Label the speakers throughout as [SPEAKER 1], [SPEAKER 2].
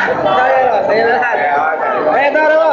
[SPEAKER 1] Kaya lahat. Kaya tara mo.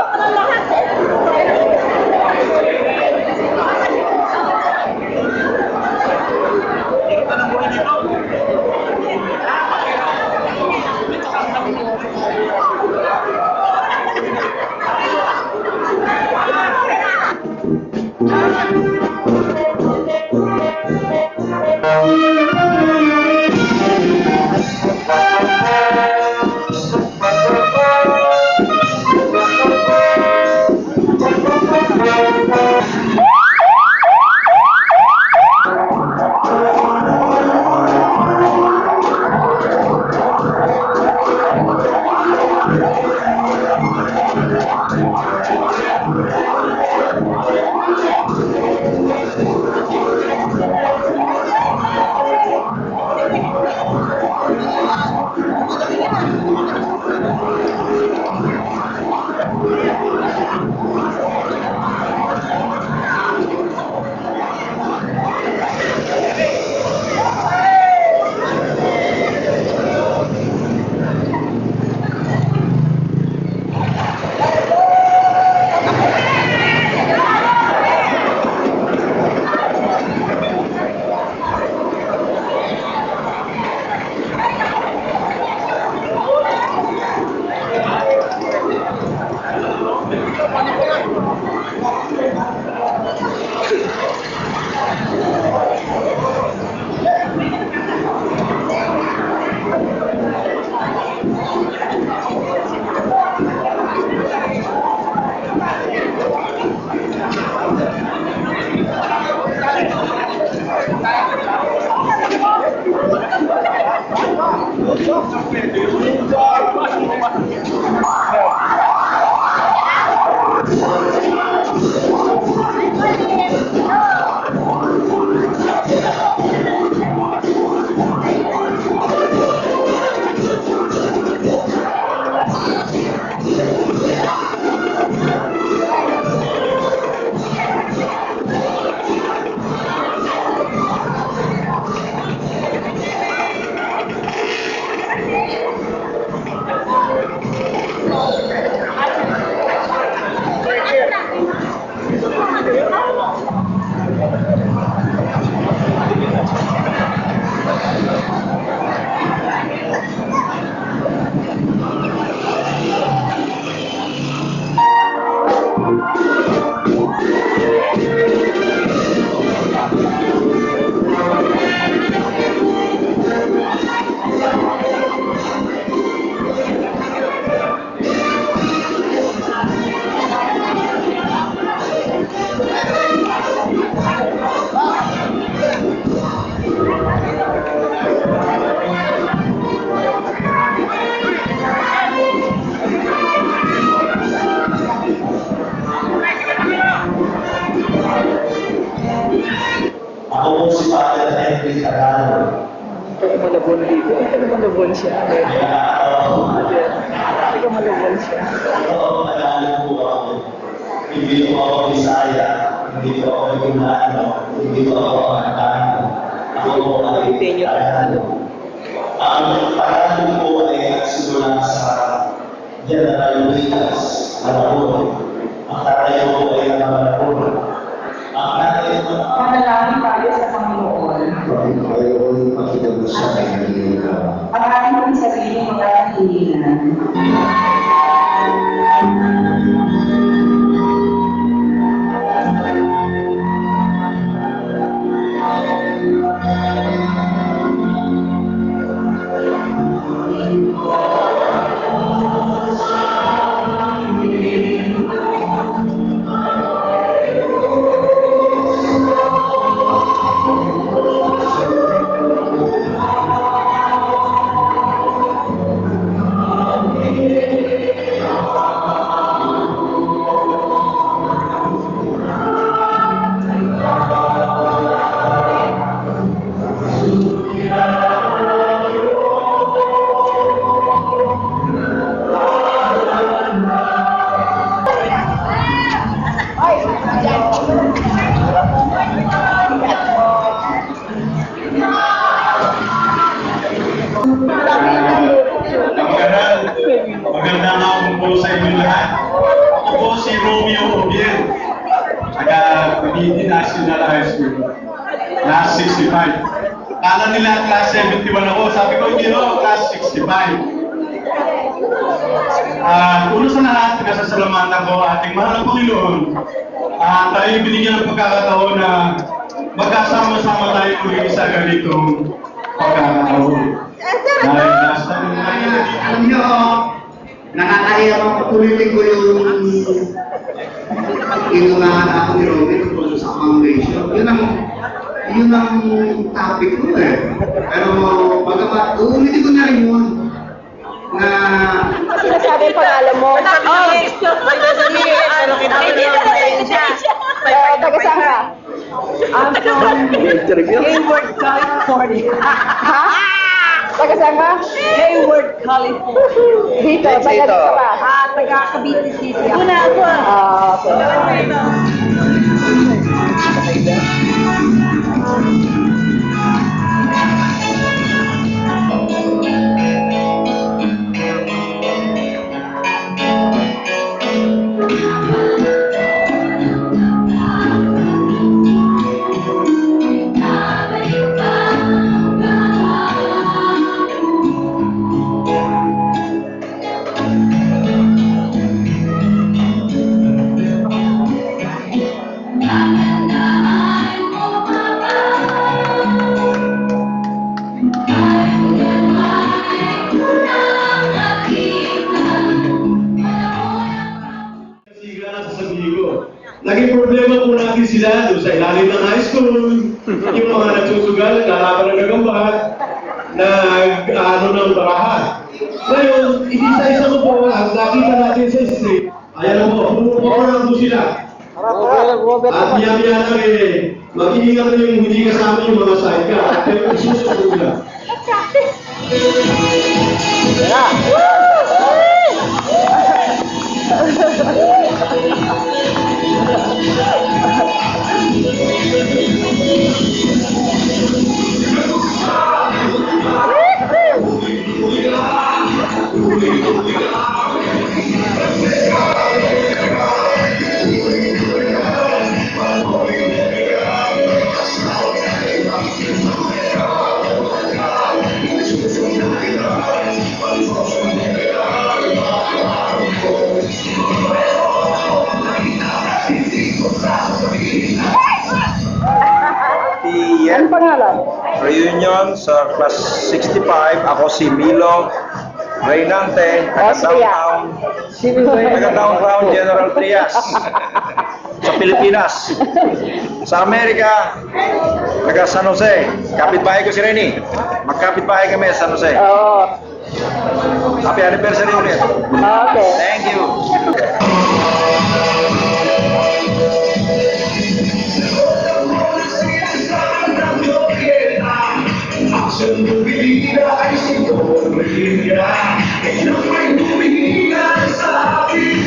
[SPEAKER 2] Ako po si Father Henry Tagalog.
[SPEAKER 1] Ito ka malabon dito. Ito ka malabon siya. Ito ka malabon siya.
[SPEAKER 2] Oo, Tagalog po ako. Hindi po ako Bisaya, hindi po ako Ilocano, hindi po ako Angkano. Ako po ay Tagalog. Ang Tagalog po ay nagsimula sa General Lucas, Malabon. Ang tatay ko ay Malabon. Ang nanay ko
[SPEAKER 3] Manalangin tayo sa Panginoon.
[SPEAKER 2] Panginoon, pakitulong sa kanyang
[SPEAKER 3] Ang ating pong sarili magkakahilingan.
[SPEAKER 4] Romeo Obiel. Taga Cavite National High School. Class 65. Kala nila class 71 ako. Sabi ko, hindi ako class 65. Una sa lahat, pinasasalamatan ko ating mahal na Panginoon. Tayo binigyan ng pagkakataon na magkasama-sama tayo muli sa ganitong pagkakataon. Dahil nasa
[SPEAKER 5] Alam niyo, nakakahiya pang patulitin ko yung inunahan ako ni Robin tungkol sa accommodation. Yun ang topic ko eh. Pero uulitin ko na rin yun na
[SPEAKER 1] Sinasabi yung pangalan mo. Taga saan ka?
[SPEAKER 3] I'm from Hayward, California.
[SPEAKER 1] Ha? Taga saan ka?
[SPEAKER 3] Hayward, California.
[SPEAKER 1] Dito, taga dito ka.
[SPEAKER 3] Taga Cavite City.
[SPEAKER 1] Okay.
[SPEAKER 4] Naging problema po natin sila doon sa ilalim ng high school, yung mga nagsusugal, lalaban ng gagambat, nag-ano ng barahan. Ngayon, isa-isa ko po, nakita natin sa street, ayan po, pumupunan po sila. At miya-miya na rin, mag-iingat na yung hindi kasama yung mga sidecar, pero isusunod nila.
[SPEAKER 1] Ano pangalan?
[SPEAKER 6] Reunion sa class 65. Ako si Milo Reynante, taga-downtown General Trias sa Pilipinas. Sa Amerika, taga San Jose. Kapitbahay ko si Reni. Magkapitbahay kami sa San Jose.
[SPEAKER 1] Oo.
[SPEAKER 6] Happy anniversary ulit.
[SPEAKER 1] Okay.
[SPEAKER 6] Thank you.
[SPEAKER 2] Ang bumihira ay sino bumihira, kailan may bumihira sa akin.